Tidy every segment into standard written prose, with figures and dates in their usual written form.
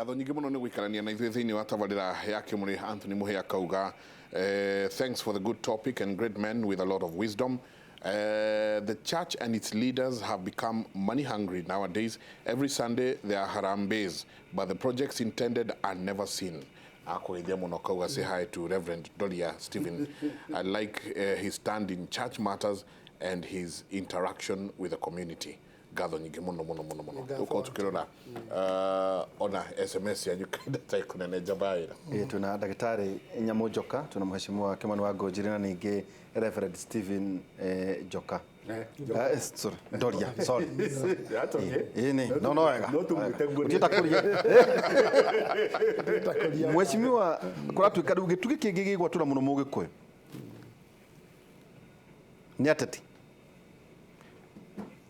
Katho nyingi muno ni gwikarania na ithuĩ thĩinĩ wa tabarĩra yake mũrĩ Anthony Muhia kauga thanks for the good topic and great men with a lot of wisdom. The church and its leaders have become money hungry nowadays. Every Sunday there are harambees, but the projects intended are never seen. Say hi to Reverend Dolia Stephen. I like his stand in church matters and his interaction with the community. Gatho nyingi muno uko tukirona ona SMS yanyu kaida taikunene baira tuna daktari Nyamo Joka, tuna mheshimiwa Kimani wa Ngojiri na ningi Reverend Stephen Joka sorry Doria sorry no wega utitakuria mheshimiwa kwa tukadu gitugi kingi gwa tuna muno mugikwe ni ateti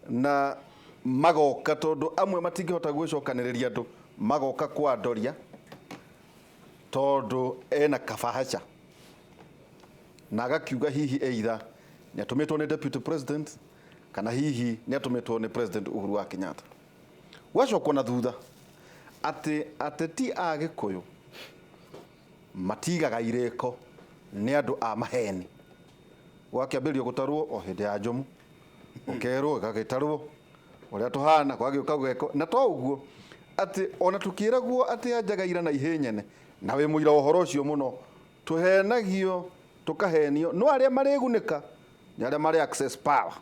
na magoka tondu amwe matingihota gwicokaniriria andu magoka kwa Doria tondu ena kafahacha na agakiuga hihi either ni atumitwo ni deputy president kana hihi ni atumitwo ni president Uhuru wa Kenyatta wacokwo na thutha ati ateti a Gikuyu matigaga ireko ni andu a maheni wakiambirio gutarwo o hindi ya njomu ukerwo gagitarwo uria tuhana kwagi ukagweko na to uguo ati ona tukiragwo ati anjagaira na ihenyene na we muira uhoro ucio muno tuhenagio tukahenio no aria maregunika ni aria mari access power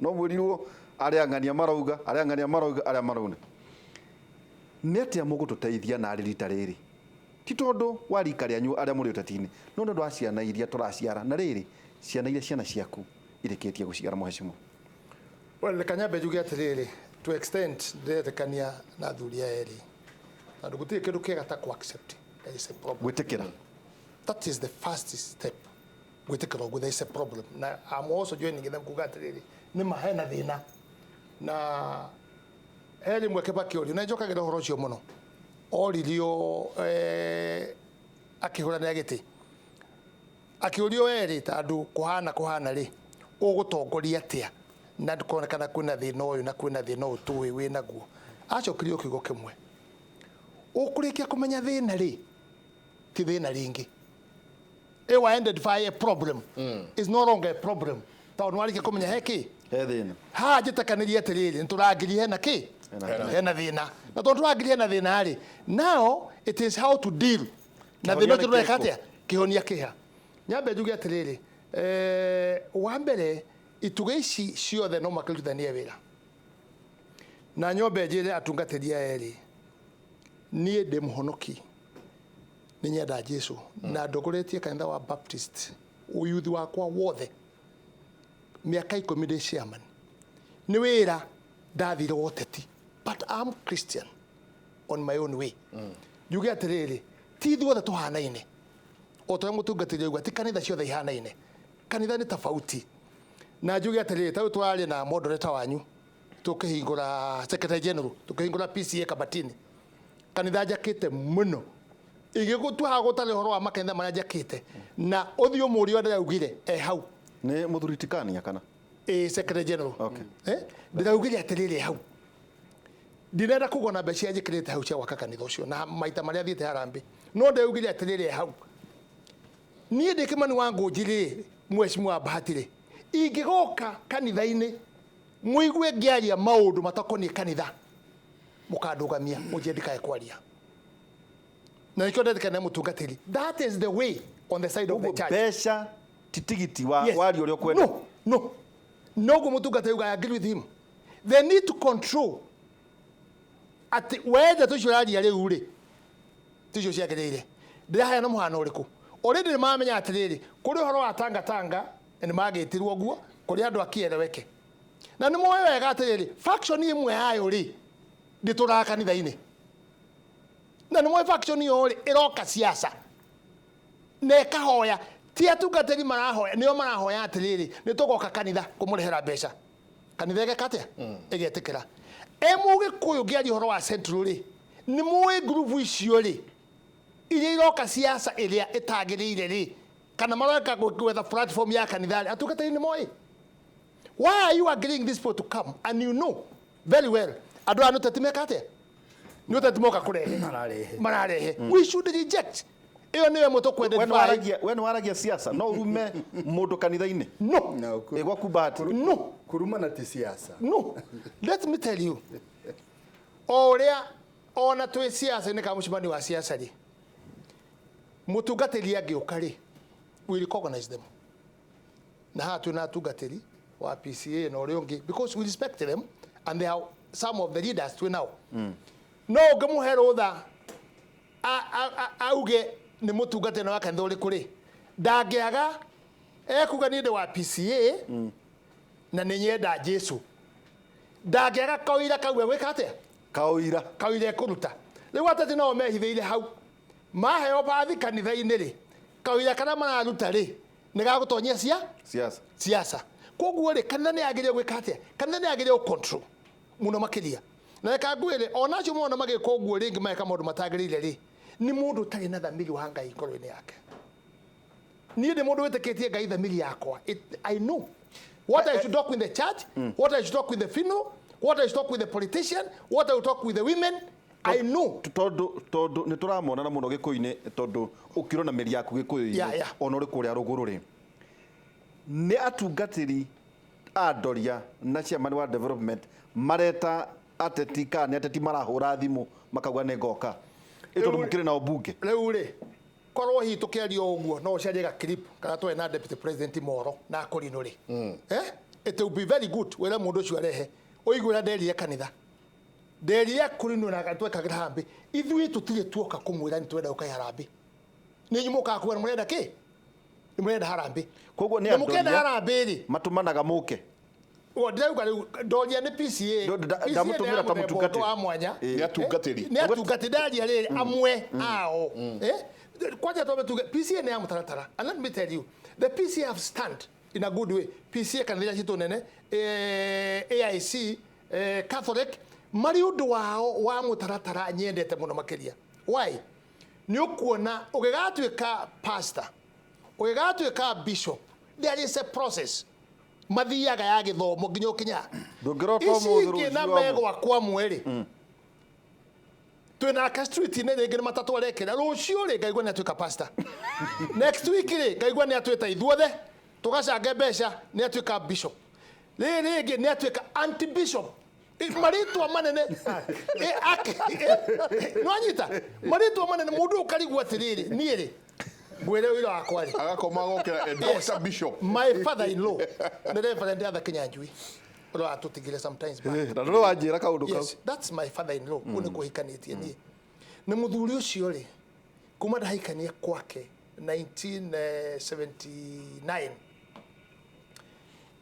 no mwirirwo aria ngania marauga aria marauna ni atia mugututeithia na rita riri ti tondu warika rianyu aria muri utatini no ndu aciana iria turaciara na riri ciana iria ciana ciaku irikitie guciara mheshimiwa. Well, Kanyambe juge atiriri to extend ndethekania na thuria eri andu gutie kindu kiega ta ku accept there is a problem gwitikira that is the first step gwitikira there is a problem na I'm also joining them kuga atiriri ni mahena thina na eri mweke bakio na njoka gira horo cio muno oririo akihura na giti akiurio eri tandu kuhana ri ugutongoria atia na ndukona kwina thina uyu na kwina thina uyu tuwi wina guo acokirio kigo kimwe ukurikia kumenya thina ri ti thina ringi ewa identify a problem is no longer a problem tondu warike kumenya heki thina ha jitakaniria atiriri nturangiri hena ki hena thina na tondu turangiri hena thina ri now it is how to deal na thina tureka atia kihonia kiha Nyambe juge atiriri wa mbere ituge ici ciothe no makirutithania wira na nyombe njire atungatiria eri nie ndi muhonoki ni nyenda Jesu na ndogoretie kanitha wa Baptist uyuthi wakwa wothe miaka 10 ndi chairman ni wira ndathire woteti but I'm Christian on my own way juge atiriri ti thuothe tuhanaine otoya mutungatiria ugati kanitha ciothe ihanaine kanitha ni tofauti na juge atiriri tawe twari na moderator wanyu tukihingura secretary general tukihingura PCA Kabatini kanitha jakite muno igigutuha gutari horo wa makanitha maria jakite na uthio murio ndiraugire hau ni muthuritikania kana secretary general okay ndiraugire atiriri hau ndirenda kugona mbeca njikirite hau cia gwaka kanitha ucio na maita maria thiete harambe no ndiraugire atiriri hau nie ndi Kimani wa Ngojiri mheshimiwa Bahatire ingigoka kanitha-ini muigwe ngiaria maundu matakoni kanitha mukandugamia mujendikae kwaria na nikyo ndethekana mutungatiri that is the way on the side of the church besha titigiti wa wali urio kwenda no go mutungatiri I agree with him they need to control at whether to shurari ale ure tijo ciakereire ndihaya na muhana uriku already mamenya atiriri kuri horo wa tanga ni magitirwo guo kuri andu akiereweke na ni moyo wega atiriri faction imwe hayo ri nditura kanitha-ini na ni moyo faction yo ri iroka siasa ne kahoya ti atungatiri marahoya nio marahoya atiriri ni tugoka kanitha kumurehera mbeca kanitha igekatia igetikira emuge kuyu ngiari horo wa central ri ni moyo group icio ri ile iroka siasa iria itagirire ri kana maraka gwetha platform ya kanitha atungatiri ni moyo why are you agreeing this people to come and you know very well andu anu tatimeka atia ni utatomoka kurehe mararehe we should reject iyo niwe muto kwende we waragia siasa no urume mundu kanitha-ini no igwa kubati no kurumana ti siasa no let me tell you oria ona twi siasa ni ka mushimani wa siasa ri mutungatiri agiuka ri we recognize them na hatu na tungatiri wa PCA na uri ungi because we respect them and they are some of the leaders to now no ngamuhero tha auge ni mutungate na wakanitha uri kuri ndangiaga ekuga ni ndi wa PCA na ni nyenda Jesu ndangiaga kawira kau gwika atia kawira kuruta riu atati no mehithiire hau maheo bathi kanitha-ini ri kawira kana mararuta ri ni gagutonyia siasa koguo ri kanitha ni agirie gwika atia kanitha ni agirie control muno makiria na kangwire ona cio mona magika uguo ringi maika maundu matagirire ri ni mundu tari na thamiri wa Ngai ngoro-ini yake ni ndi mundu witikitie Ngai thamiri yakwa I know what I should talk with the church what I should talk with the funeral what I should talk with the politician what I should talk with the women I know tondu ni turamona na muno gikuyu-ini tondu ukirona meri yaku gikuyu-ini ona uri kuria ruguru ri ni atungatiri adoria na chairman wa development mareta ateti kana ateti marahura thimu makauga ni ngoka tondu mukire na obunge riu ri korwo hi tukiario uguo no ucarie ga clip kana twe na deputy president Moro na akorino ri it will be very good wera mundu ucio arehe uigura nderire kanitha nderire kurino na gatweka harambe ithui tutire tuoka kumwira ni twenda ukai harambe ni nyumuka kuwa murenda ki ni murenda harambe koguo ni mukenda harambe ri matumanaga muke ndauga ndoria ni PCA ndamutumira ta mutungati wa mwanya ni atungatiri ndaria riri amwe ao kwaja tobe tuge PCA ni amutaratara and let me tell you the PCA have stand in a good way PCA kanitha citu nene AIC Catholic mari undu wao wa mutaratara nyendete muno makiria why ni ukuona ugigatwika pastor ugigatwika bishop there is a process mathiaga ya githomo nginya ukinya ndungirotwo muthuru na megwa kwa mweri twina ka street ne ringi matatu arekera rucio ri ngaigua ni atuika pastor next week ri ngaigua ni atuita ithuothe tugacange mbeca ni atuika bishop ringi ni atuika anti bishop maritwa manene nwanyita maritwa manene mundu ukarigwa atiriri ni ri gwire wira wakwa ri agakoma gokera Dr. Bishop my father in law the reverend other Kinyanjui ro atutigire sometimes back na ro wanjira kaundu kau yes that's my father in law une kuhikanitie ni na muthuri ucio ri kuma ndahikania kwake 1979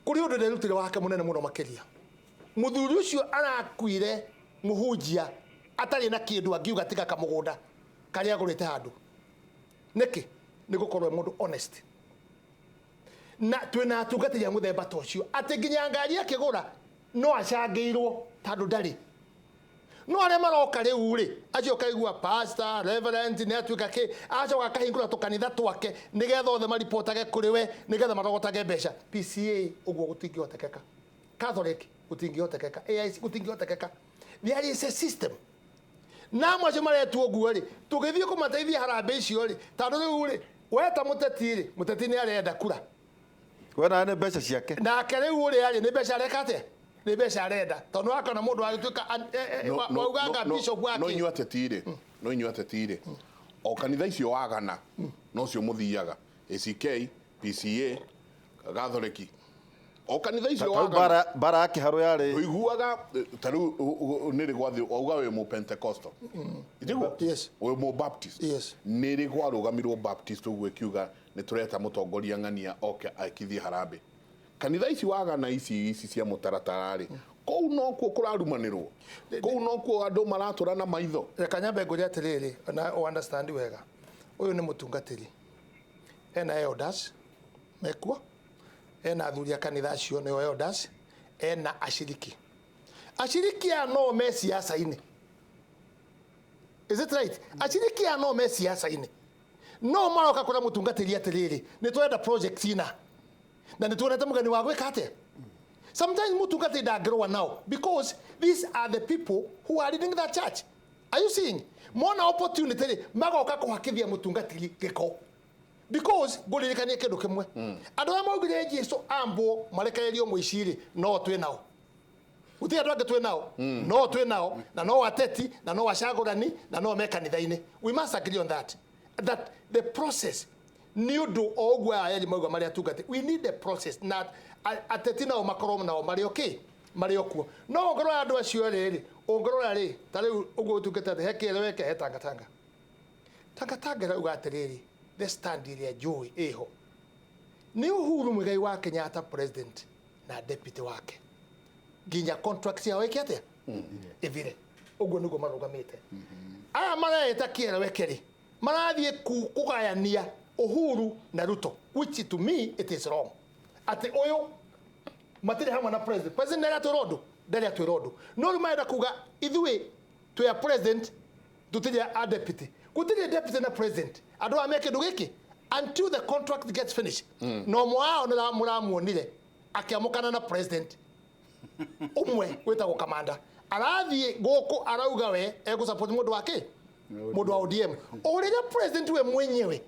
kuri undu nderutire wake munene muno makiria muthuri ucio arakuire muhunjia atari na kindu angiuga tiga kamugunda karia agurite handu niki ni gukorwo mundu honest na twina atungatiri muthemba tocio ati nginya ngari akigura no acangiirwo tandu ndari no aria maroka riu ri acio kaigua pastor reverend ni atuika ki acoka kahingura tukanitha twake nigetha othe maripotage kuri we nigetha marogotage mbeca PCA uguo gutingiotekeka Catholic gutingiotekeka AIC gutingiotekeka there is a system na mwaje maretu uguo ri tugithie kumateithia harambe icio ri tandu riu ri weta muteti ni arenda kura wena ne mbeca ciake na kare uri ari ni mbeca rekate ni mbeca arenda tondu akona mundu agituika wauganga bishop wake no inyu atetire o kanitha icio wagana no cio muthiaga ACK PCA Catholic o kanitha icio wagana bara yake haro yari uiguaga taru niri gwathi auga we mu Pentecostal itigo yes we mu Baptist yes niri gwarugamirwo Baptist uguo kiuga ni tureta mutongoria ng'ania oke akithie harambe kanitha ici wagana ici cia mutaratarari kou no kuo kurarumanirwo kou no kuo andu maratura na maitho reka nyambe nguria atiriri na understand wega uyu ni mutungatiri ena elders mekuo ena athuri a kanitha acio ni elders ena ashiriki no me siasa-ini is it right ashiriki no me siasa-ini no maroka kura mutungatiri atiriri ni twenda project ina na ni tuonete mugani wa gwika atia Sometimes mutungati ndagrowa now because these are the people who are leading that church. Are you seeing? Mona opportunity magoka kuhakithia mutungati giko. Because guririkania kindu kimwe. Andu amwe maugire Jesu ambo marekererio muiciri no twi nao. Uti andu ange twi nao no twi nao na no ateti na no acagurani na no mekanitha-ini. We must agree on that the process ni undu ogwa ayeli mauga mari atungati. We need the process na ateti nao makorwo nao mari okay mari okuo no ngoro andu acio riri ungorora ri tari ugo utungata hekeleweke hetangatanga tangatanga rauga atiriri the stand iria joy eho ni Uhuru Muigai wa Kenyatta president na deputy wake ginya contract yao ikiatia ivire ugo nugo marugamite aya maraeta kielewekeri marathie kugayania Uhuru na Ruto, which to me it is wrong. Ati oyo matire hamwe na president nera torodo ndari atorodo no rumaida kuga ithui to ya president tutire a deputy kutire deputy na president ado ameke ndugiki until the contract gets finished no mwao nira muramuonire akiamukana na president umwe wetagwo commander arathie goko arauga we ego support mundu wake mundu wa ODM orega president we mwenyewe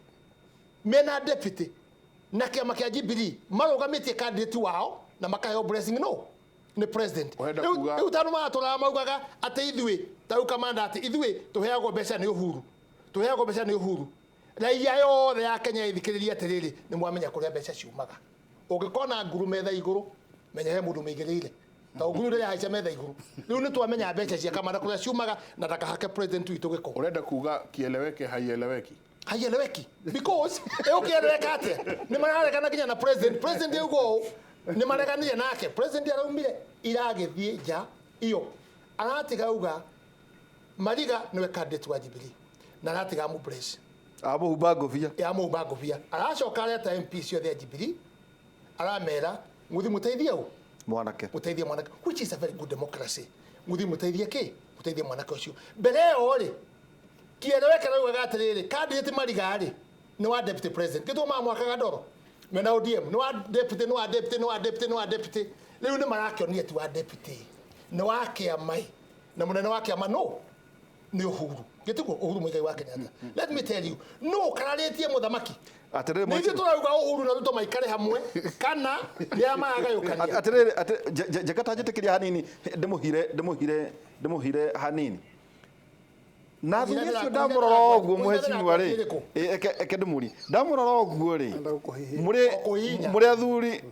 mena deputy na kiama kia Jubilee marugamite candidate wao na makaheo blessing no ni president eu tano matora maugaga ate ithui tau commander ate ithui tuheagwo mbeca ni Uhuru raia yothe ya Kenya ithikiriria atiriri ni mwamenya kuria mbeca ciumaga ungikona nguru metha iguru menya he mundu meigireire ta nguru ria haica metha iguru riu ni twamenya mbeca cia commander kuria ciumaga na takahake president witu giko urenda kuga kieleweke haieleweki because ukieleweka ate ni mararekana kinya na president yugo ni mareganie nake president araumire iragithie nja iyo aratiga uga Mariga niwe candidate wa Jubilee na aratiga mu press abo ubagofia aracoka areta MP cio the Jubilee aramera muthi muteithie u mwanake which is a very good democracy muthi muteithie mwanake ucio mbere ori kieleweka rauga gatiriri candidate Mariga ri ni wa deputy president kitu mwaka gadoro mena ODM ni wa deputy riu ni marakionia ti wa deputy ni wa kiamai na munene wa kiama no ni Uhuru gitugo Uhuru Muigai wa Kenyatta let me tell you no kararitie muthamaki atiriri ni turauga Uhuru na Ruto maikare hamwe kana ni amagayukania atiriri jakata jitikiria hanini ndimuhire hanini na thucio ndamurora oguo muhecimu ri eke ndimuri ndamurora oguo ri muri athuri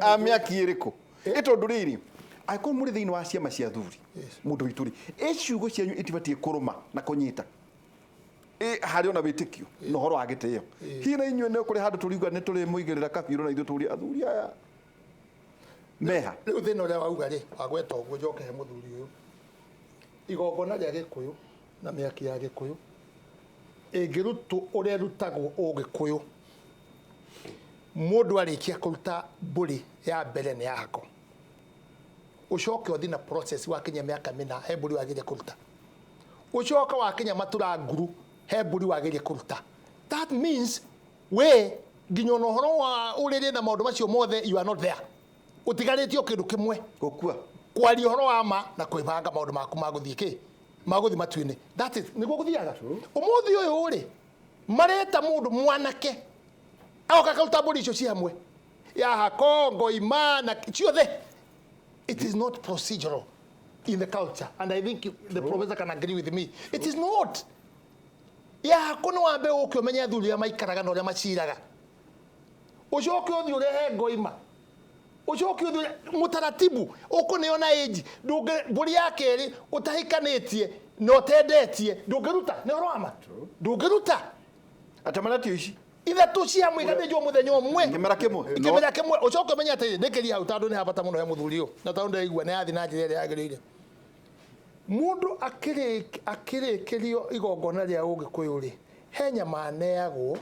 amiaki iriku itondu riri aiko muri thiini wa ciama cia athuri mundu wituri iciugo cianyu itibatie kuruma na kunyita hari ona bitikio no horo agiteo hina inywe ne kuri handu turiuga ne turi muigirira kabiru na ithu turi athuri aya meha riu thina uria wauga ri agweta oguo njoke he muthuri uyu igongona ria Gikuyu na miaki ya Gikuyu ingirutu uria rutagwo Ugikuyu mundu arikia kuruta mburi ya mbere ni yako ucoke othi na process wa kinya miaka mina he mburi wagirie kuruta ucoka wa kinya matura nguru he mburi wagirie kuruta that means we nginya no horo wa urire na maundu macio mothe you are not there utigaritio kindu kimwe gukua kwaria horo wa ma na kwibanga maundu maku maguthie ki maguthi matuini that is niguo guthiaga umuthi uyu uri mareta mundu mwanake agoka karuta mburi icio ci hamwe ya hakongo imana ciothe it is not procedural in the culture and I think the professor can agree with me it is not ya kono wambe ukimenya athuri ya maikaraga na uria maciraga ucoke uthi urehe ngoima ucoke uthi mutaratibu ukuniona age mburi yake ri utahikanitie no tendetie ndungiruta ni oroma ndungiruta atamanatio ici ithatũ cia mũiganĩrio mũthenya ũmwe ngĩmera kĩmwe ũcoke ũmenye atĩ ndĩkĩria hau tondũ nĩ habata mũno he mũthuri ũyũ na tondũ ndaigua nĩ yathi na njĩra ĩrĩa yagĩrĩire mũndũ akĩrĩkĩrio igongona rĩa Ũgĩkũyũ rĩ he nyama neagwo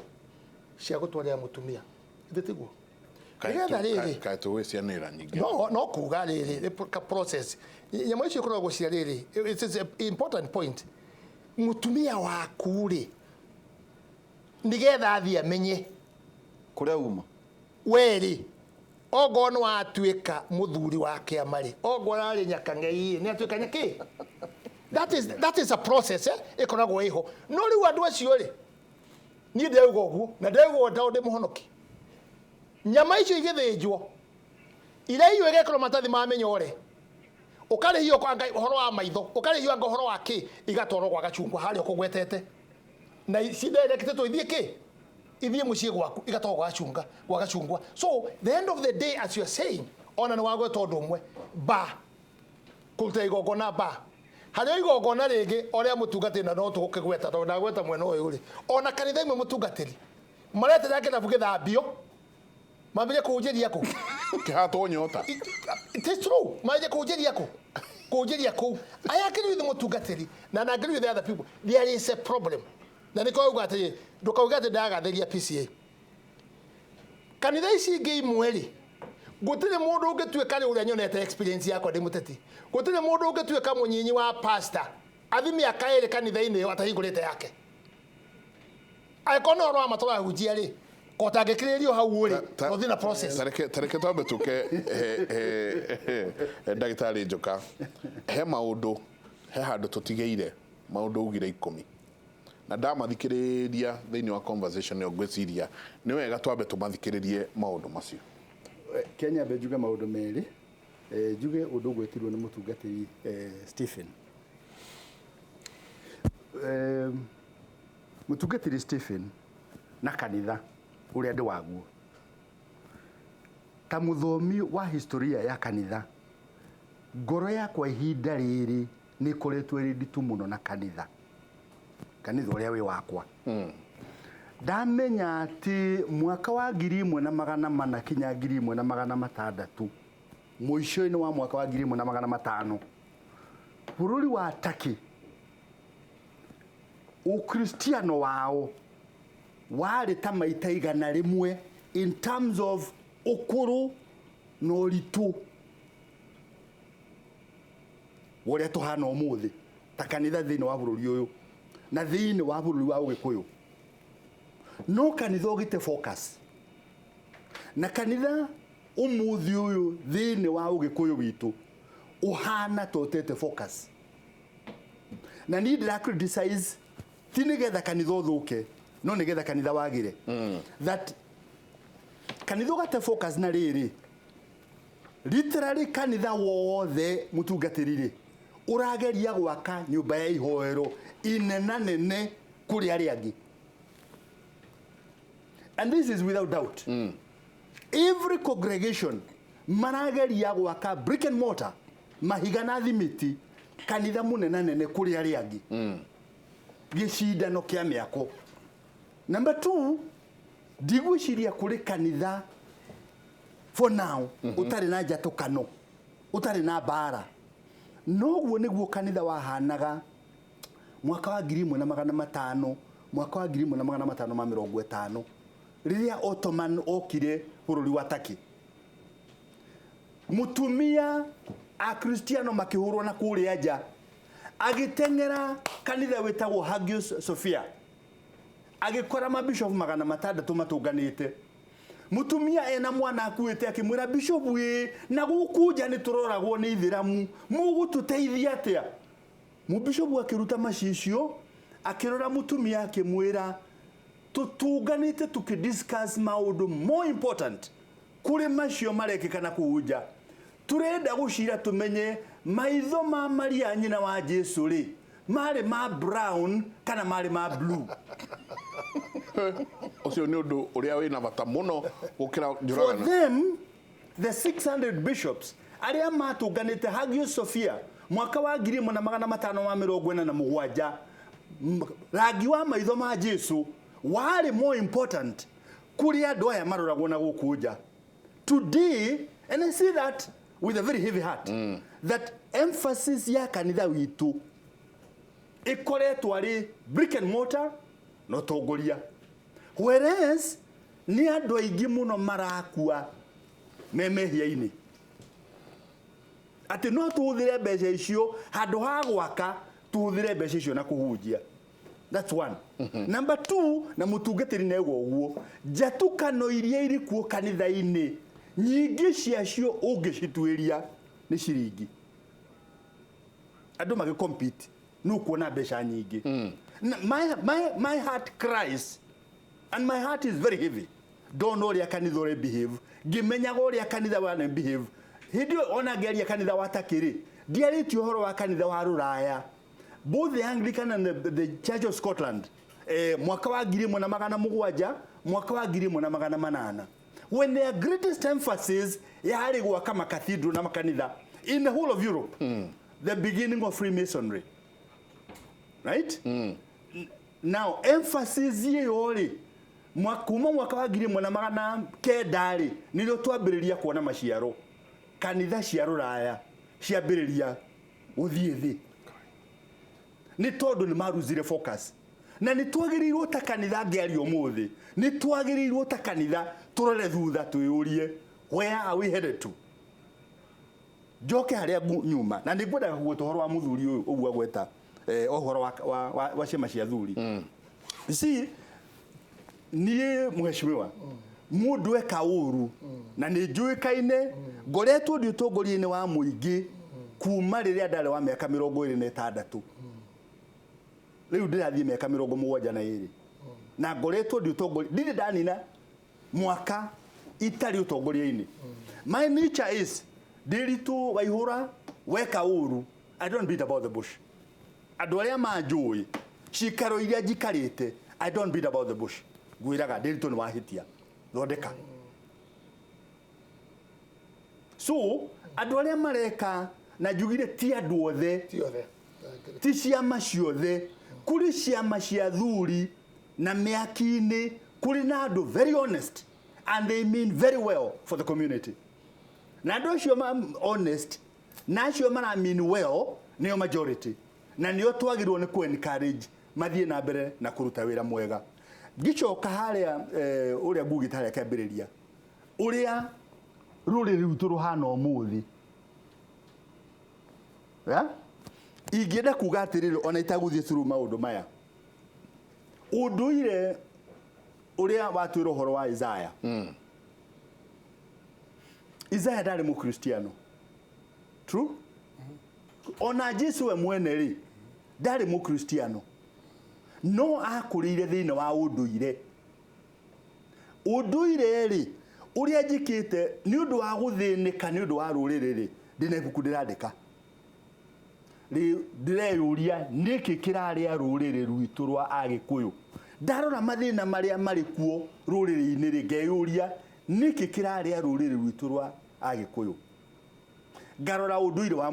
cia gũtwarĩra mũtumia ithe tiguo nĩgetha rĩrĩ kaĩ tũgwĩcianĩra nyingĩ no kuga rĩrĩ process nyama icio ikoragwo cia rĩrĩ it is an important point mũtumia waku rĩ nigetha athie amenye kuria uma weri ogo no atuika muthuri wake amari ogo rari nyakangei ni atuika nyaki that is a process ikoragwo iho no riu andu acio ri ni ndeuga uguo na ndeuga ndawo ndi muhonoki nyama icio igithinjwo ira iyo igekoro matathi ma menyore ukari hiyo kwa horo wa maitho ukari hiyo horo wa ki igatoro kwa gachungwa hari okugwetete na cindere kiteto ithie ki ithie mucie gwaku igatoro kwa gachungwa so the end of the day as you are saying ona ni wagwe tondu umwe ba kulte igogona ba hari igogona ringi oria mutungati na no tukugweta tondu ndagweta mwena uyu ri ona kanitha imwe mutungatiri marete yake na bugithambio mambire kujiria ku kihato nyota it is true maje kujiria ku I agree with the mutungatiri na I agree with the other people there is a problem na niko uga ati ndukauga ati ndagatheria PCA kanitha ici ingi imweri gutire mundu ungetuika ri uria nyonete experience yako ndi muteti gutire mundu ungetuika munyinyi wa pastor athi miaka iri kanitha-ini atahingurite yake aikona oro amatora hujia ri kotangikiririo hau uri no thina process tareke twambe tuke ndagitari Njoka he maundu he handu tutigeire maundu ugire 10 na ndamathikiriria thiini wa conversation yo gwiciria ni wega twambe tumathikiririe maundu macio Kenya bejuga maundu meri juge undu gwetirwo ni mutungatiri Stephen mutungatiri Stephen na kanitha uria ndi waguo ta muthomi wa historia ya kanitha ngoro yakwa ihinda riri ni koretwo ri nditu muno na kanitha uria wi wakwa ndamenya ati mwaka wa 1400 kinya 1600 muico-ini wa mwaka wa 1500 bururi wa Turkey ukristiano wao wari ta maita igana rimwe in terms of ukuru no ritu uria tuhana umuthi ta kanitha thiini wa bururi uyu na thiini wa bururi wa Ugikuyu no kanitha ugite focus na kanitha umuthi uyu thiini wa Ugikuyu witu uhana totete focus na ni ndira criticize tinigetha kanitha uthuke no nigetha kanitha wagire that kanitha ugate focus na riri literally kanitha wothe mutungatirire urageria gwaka nyumba ya ihoero inena nene kuri ari angi and this is without doubt every congregation marageria gwaka brick and mortar mahiga na thimiti kanitha munena nene kuri ari angi gicindano kia miako. Number 2, digwiciria kuri kanitha for now utari na njatukano utari na bara noguo niguo kanitha wahanaga mwaka wa 1500 mwaka wa 1550 riria Ottoman okire bururi wa Turkey mutumia a Kristiano makihurwo na kuria nja agitengera kanitha wetagwo Hagia Sophia agikora mabishop 600 matunganite mutumia ena mwana akuite akimwira bishop we na gukuja ni turoragwo ni ithiramu mugututeithia atia mu bishop akiruta macicio akirora mutumia akimwira tutunganite tukidiscuss maundu more important kuri macio marekikana kuuja turenda gushira tumenye maitho ma Maria nyina wa Jesu ri mari ma brown kana mari ma blue ocio ni undu uria wina bata muno gukira for them the 600 bishops aria matunganite Hagia Sophia mwaka wa 1547 rangi wa maitho ma Jesu wari more important kuri andu aya maroragwo na gukuja today. And I say that with a very heavy heart that emphasis ya kanitha witu ikoretwo ari brick and mortar no tongoria whereas ni andu aingi muno marakua memehia-ini ati no tuhuthire mbeca icio handu ha gwaka tuhuthire mbeca icio na kuhunjia. That's one. Number 2, na mutungatiri nego uguo jatukano iria iri kuo kanitha-ini nyingĩ ciacio ũngĩcituĩria nĩ ciringi andũ magĩ compete no kuona mbeca nyingĩ my heart cries and my heart is very heavy don't know kanitha ũrĩa behave ngimenyaga ũrĩa kanitha wa behave hindi ona ngeria kanitha wa takĩrĩ ndiarĩtie ũhoro wa kanitha wa rũraya both the Anglican and the Church of Scotland mwaka wa 1700 mwaka wa 1800 when their greatest emphasis yarĩ gwaka makathedral na makanitha in the whole of Europe the beginning of Freemasonry right now emphasis yori kuma mwaka wa 1800 nilio twambĩrĩria kuona maciaro kanitha cia rũraya ciambĩrĩria gũthiĩ thĩ nĩ tondũ nĩ maruzire focus na nĩ twagĩrĩirwo ta kanitha ngĩaria ũmũthĩ nĩ twagĩrĩirwo ta kanitha tũrore thutha twĩũrie where are we headed to njoke harĩa nyuma na nĩ ngwendaga gũgweta ũhoro wa mũthuri ũyũ ũguo agweta ũhoro wa ciama cia athuri see niĩ mheshimiwa mũndũ eka ũru na nĩ njũĩkaine ngoretwo ndĩ ũtongoria-inĩ wa mũingĩ kuma rĩrĩa ndarĩ wa mĩaka 26 rĩu ndĩrathiĩ mĩaka 72 na ngoretwo ndĩ ũtongoria ndĩrĩ ndanina mwaka itarĩ ũtongoria-inĩ my nature is ndĩritũ Waihũra weka ũru I don't beat about the bush andũ arĩa manjũĩ cikaro iria njikarĩte I don't beat about the bush ngwĩraga ndĩritũ nĩ wahĩtia thondeka so andũ arĩa mareka na njugire ti andũ othe ti ciama ciothe kuri ciama cia thuri na mĩaki-inĩ kuri na andũ very honest and they mean very well for the community na andũ acio honest na acio mara mean well nĩo majority na nĩo twagĩrĩirwo nĩ ku encourage mathiĩ na mbere na kũruta wĩra mwega gicoka harĩa ũrĩa ngugĩte harĩa kĩambĩrĩria ũrĩa rũrĩrĩ rwitũ rũhana ũmũthĩ ingĩenda kuga atĩrĩrĩ ona itagũthiĩ through maũndũ maya ũndũire ũrĩa watwĩra ũhoro wa Isaiah Isaiah ndarĩ mũkristiano true ona Jesu we mwene rĩ ndarĩ mũkristiano no akũrĩire thĩinĩ wa ũndũire rĩ ũrĩa njĩkĩte nĩ ũndũ wa gũthĩnĩka nĩ ũndũ wa rũrĩrĩ rĩ ndĩna ibuku ndĩrandĩka ndĩreyũria nĩkĩ kĩrarĩa rũrĩrĩ rwitũ rwa Agĩkũyũ ndarora mathĩna marĩa marĩ kuo rũrĩrĩ-inĩ rĩ ngeyũria nĩkĩ kĩrarĩa rũrĩrĩ rwitũ rwa Agĩkũyũ ngarora ũndũire wa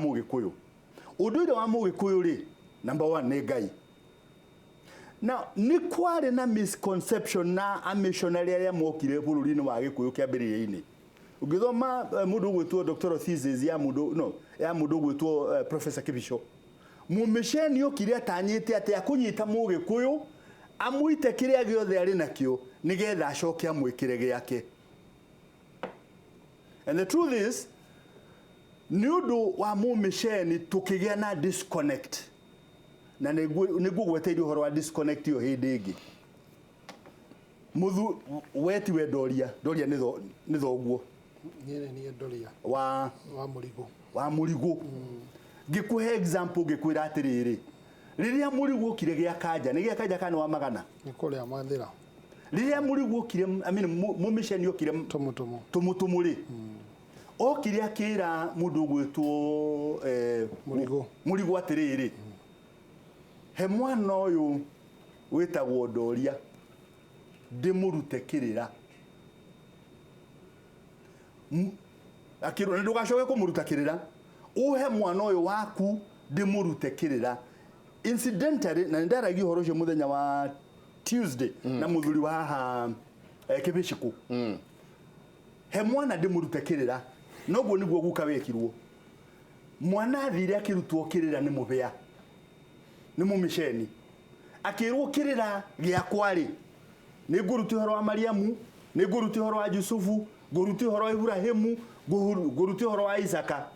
Mũgĩkũyũ rĩ number 1 nĩ Ngai na nĩ kwarĩ na misconception na amishonary arĩa mokire bũrũri-inĩ wa Gĩkũyũ kĩambĩrĩria-inĩ ũngĩthoma mũndũ gwĩtwo doctoral thesis ya mũndũ gwĩtwo professor Kibisho mũmĩceni okire atanyĩte atĩ akũnyita Mũgĩkũyũ amwite kĩrĩa gĩothe arĩ nakĩo nĩgetha acoke amwĩkĩre gĩake and the truth is nĩ ũndũ wa mũmĩceni tũkĩgĩa na disconnect na nĩngũgweteire ũhoro wa disconnect ĩyo hĩndĩ ĩngĩ mũthu weti we Doria nĩ thoguo niĩ Doria wa Mũrigũ ngĩkũhe example ngĩkwĩra atĩrĩrĩ rĩrĩa Mũrigũ okire gĩa Kanja nĩ gĩa Kanja kana wa Magana nĩ kũrĩa Mathĩra rĩrĩa Mũrigũ okire mũmĩceni okire tũmũtũmũ rĩ okire akĩra mũndũ gwĩtwo Mũrigũ atĩrĩrĩ he mwana ũyũ wĩtagwo Doria ndĩmũrute kĩrĩra akĩrwo ndũgacoke kũmũruta kĩrĩra uhe mwana ũyũ waku ndĩmũrute kĩrĩra incidentally na ndaragia ũhoro ũcio mũthenya wa Tuesday na mũthuri wa haha Kĩbĩcikũ he mwana ndĩmũrute kĩrĩra noguo nĩguo guka wekirwo mwana athire akĩrutwo kĩrĩra nĩ mũbĩa nĩ mũmĩceni akĩrwo kĩrĩra gĩakwa rĩ nĩ ngũruta ũhoro wa Mariamu nĩ ngũruta ũhoro wa Yusufu ngũruta ũhoro wa Ibrahimu ngũruta ũhoro wa Isaka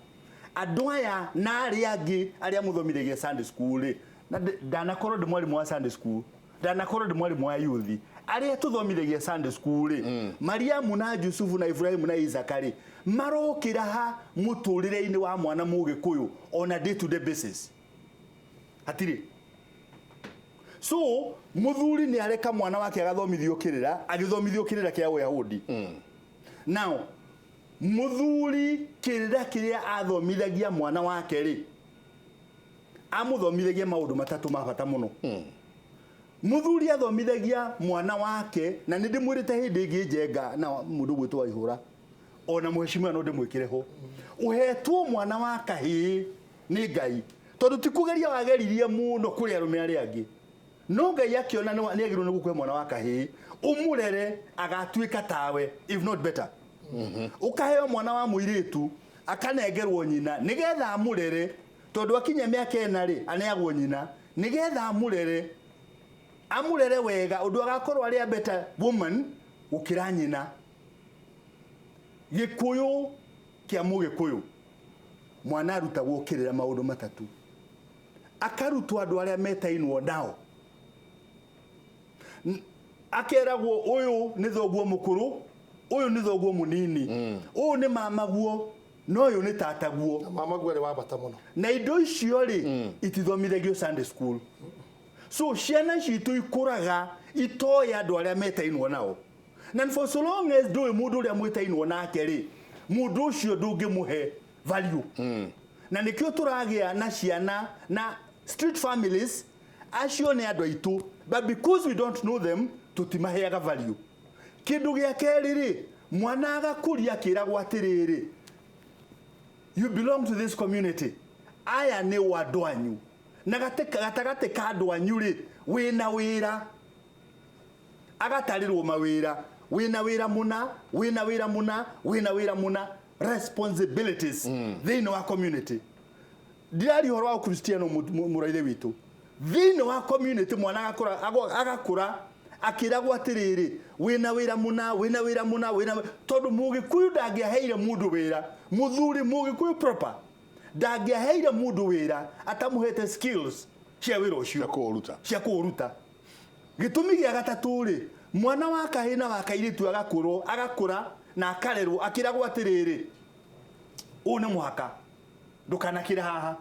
andũ aya na arĩa angĩ arĩa mũthomithĩtie Sunday school rĩ na ndanakorwo ndĩ mwarimu wa Sunday school ndanakorwo ndĩ mwarimu wa youth aria tuthomithagia Sunday school Mariamu na Yusufu na Ibrahimu na Isakari marokira ha muturire-ini wa mwana mugikuyu on a day to day basis atiri. So muthuri ni areka mwana wake agathomithio kirira agithomithio kirira kia Uyahudi. Now muthuri kirira kiria athomithagia mwana wake ri amuthomithagia maundu matatu ma bata muno. Muthuri athomithagia mwana wake na ndi mwirite hindi ingi njenga na mundu gwitwa Ihura ona muheshimiwa no ndimwikire ho uhetwo mwana wa kahii ni Ngai tondu tikugeria wageririe muno kuri arume ari angi no Ngai akiona ni agirwo ni gukwe mwana wa kahii umurere agatuika tawe if not better. Ukaheo mwana wa muiritu akanengerwo nyina nigetha amurere tondu akinya miaka ena ri aneagwo nyina nigetha amurere wega undu agakorwo ari a better woman gukira nyina. Gikuyu kia mugikuyu mwana arutagwo kirira maundu matatu akarutwa andu aria metainwo nao akeragwo uyu ni thoguo mukuru uyu ni thoguo munini uyu ni mamaguo no uyu ni tataguo mamaguo ri wa bata muno na indo icio ri itithomithagio Sunday school. So ciana citu ikuraga itoya andu aria metainwo nao na for so long as do mundu uria mwitainwo nake ri mundu ucio ndungimuhe value. Na nikio turagia na ciana na street families acio ni andu aitu but because we don't know them tutimaheaga value. Kindu gia keri ri mwana agakuria kiragwo atiriri you belong to this community aya ni wandu anyu na gatagate ka andu anyu ri wina wira agatarirwo mawira wina wira muna responsibilities thini wa community. Diari horo wa Kristiano muraithe witu thini wa community mwana agakura akiragwo atiriri wina wira muna tondu mugikuyu ndangiaheire mundu wira muthuri mugikuyu proper ndangiaheire mundu wira atamuhete skills cia wira ucio cia kuruta. Gitumi gia gatatu ri mwana wa kahina wa kairitu agakura na akarerwo akiragwo atiriri uyu ni muhaka ndukanakire haha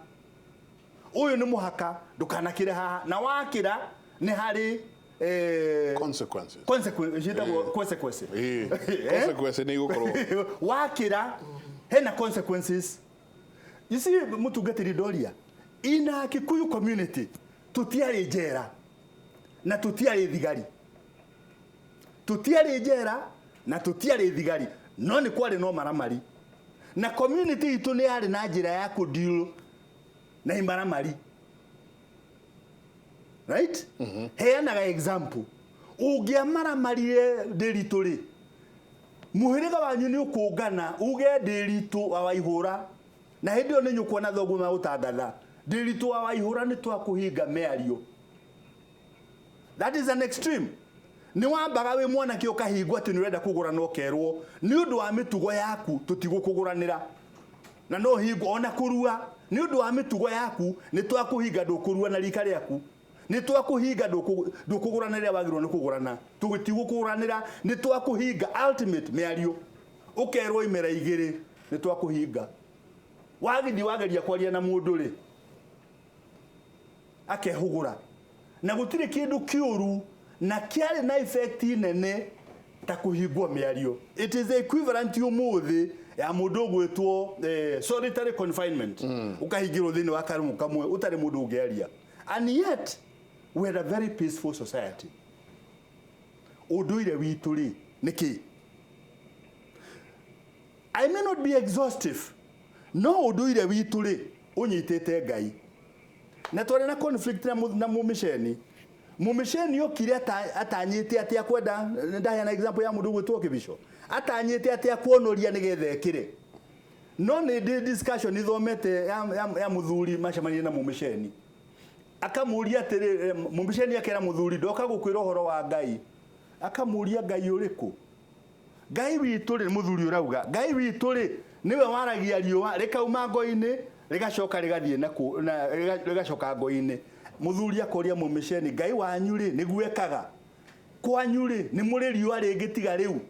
uyu ni muhaka ndukanakire haha na wakira ni hari consequences ni gukorwo wakira hena consequences. You see mutungatiri doria ina Kikuyu community tutiari njera na tutiari thigari no ni kwari no maramari na community itu ni ari na njira ya ku deal na imaramari right. Heanaga example ungiamaramarire nderituri muhiriga wanyu ni ukungana uge ndiritu wa Waihura na hindi yo ni nyukwo na thogu ma utangatha ndiritu wa Waihura ni twakuhinga meario. That is an extreme. Ni wambaga we mwana kio kahingwa ati ni urenda kugura no kerwo ni undu wa mitugo yaku tutigukuguranira na no hingo ona kurua ni undu wa mitugo yaku ni twakuhinga ndukurua na rika riaku ni twakuhinga ndukuguranira wagirwo ni kugurana tugitigukuguranira ni twakuhinga ultimate meario ukerwo imera igiri ni twakuhinga wagithi wageria kwaria na mundu ri akehugura na gutire kindu kiuru na kiari na effect nene ta kuhigwo miario. It is the equivalent umuthi ya mundu gwitwo solitary confinement ukahigirwo thini wa karumu kamwe utari mundu ungearia. And yet we are a very peaceful society. Unduire witu ri niki I may not be exhaustive no unduire witu ri unyitete Ngai na twari na conflict na mumisheni yokire atanyite atia kwenda ndaya na example ya mundu gwitwo Kibisho atanyite atia kuonoria nigethe kire no ni discussion ithomete ya muthuri macemanie na mumisheni akamuria atiri mumisheni akera muthuri ndoka gukwira horo wa Ngai akamuria Ngai uriku Ngai witu ri muthuri urauga Ngai witu ri niwe waragia riwa rikauma ngo-ini rigacoka rigathie na rigacoka ngo-ini muthuri akoria mumisheni Ngai wanyu ri niguo ekaga kwanyu ri ni muri riua ringi tiga riu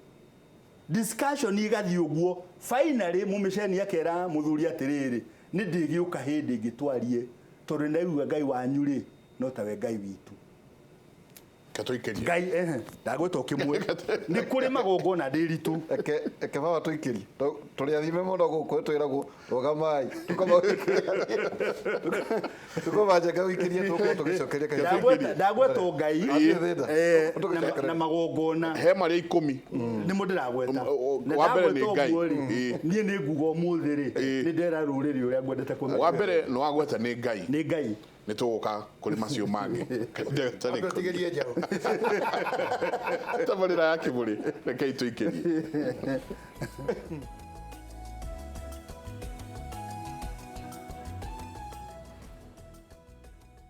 discussion igathi uguo finally mumiceni akera muthuri atiriri ni ndigiuka hindi ngitwarie tondu ndaigua Ngai wanyu ri no tawe Ngai witu Katoikeria. Ngai ndagweta kimwe ni kuri magongona ndiritu eke baba tuikiri turi athime muno guku twiragwo rugamai tukomaje ka wikirie tugicokeria kai ndagweta Ngai na magongona He mari 10 ni mundu ndagweta wa mbere ni Ngai nie ni ngugo muthi ri ni ndera ruriri uria ngwendete kumenya wa mbere no agweta ni Ngai ni Ngai ni tuguka kuri macio mangi Tigerie njao. tabarira yake muri rekei tuikerie